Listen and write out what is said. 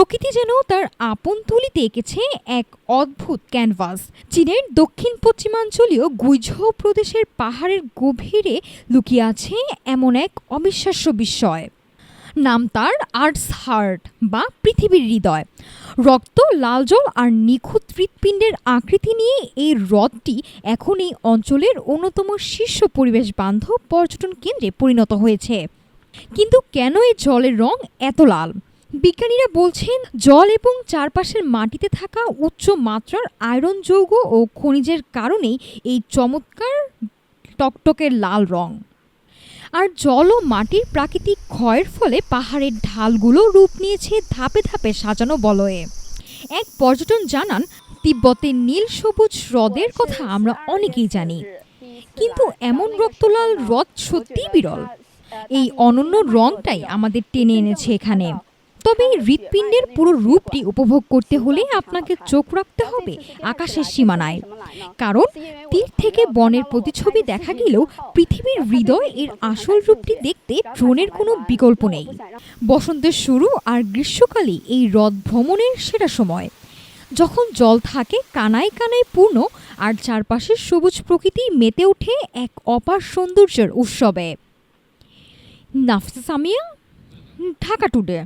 প্রকৃতি যেন তার আপন তুলিতে এঁকেছে এক অদ্ভুত ক্যানভাস। চীনের দক্ষিণ পশ্চিমাঞ্চলীয় গুইঝৌ প্রদেশের পাহাড়ের গভীরে লুকিয়ে আছে এমন এক অবিশ্বাস্য বিস্ময়। নাম তার আর্থস হার্ট বা পৃথিবীর হৃদয়। রক্ত, লাল জল আর নিখুঁত হৃৎপিণ্ডের আকৃতি নিয়ে এই হ্রদটি এখন এই অঞ্চলের অন্যতম শীর্ষ পরিবেশ বান্ধব পর্যটন কেন্দ্রে পরিণত হয়েছে। কিন্তু কেন এই জলের রং এত লাল? বিজ্ঞানীরা বলছেন জল এবং চারপাশের মাটিতে থাকা উচ্চ মাত্রার আয়রন যৌগ ও খনিজের কারণেই এই চমৎকার টকটকে লাল রং। আর জল ও মাটির প্রাকৃতিক ক্ষয়ের ফলে পাহাড়ের ঢালগুলো রূপ নিয়েছে ধাপে ধাপে সাজানো বলয়ে। এক পর্যটন জানান, তিব্বতের নীল সবুজ হ্রদের কথা আমরা অনেকেই জানি, কিন্তু এমন রক্তলাল হ্রদ সত্যিই বিরল। এই অনন্য রংটাই আমাদের টেনে এনেছে এখানে। তবে হৃৎপিণ্ডের পুরো রূপটি উপভোগ করতে হলে আপনাকে চোখ রাখতে হবে আকাশের সীমানায়, কারণ তীর থেকে বনের প্রতিছবি দেখা গেলেও পৃথিবীর হৃদয় এর আসল রূপটি দেখতে ড্রোনের কোনো বিকল্প নেই। বসন্তের শুরু আর গ্রীষ্মকালই এই হ্রদ ভ্রমণের সেরা সময়, যখন জল থাকে কানায় কানায় পূর্ণ আর চারপাশের সবুজ প্রকৃতি মেতে ওঠে এক অপার সৌন্দর্যের উৎসবে। নাফিসা সামিয়া, ঢাকা টুডে।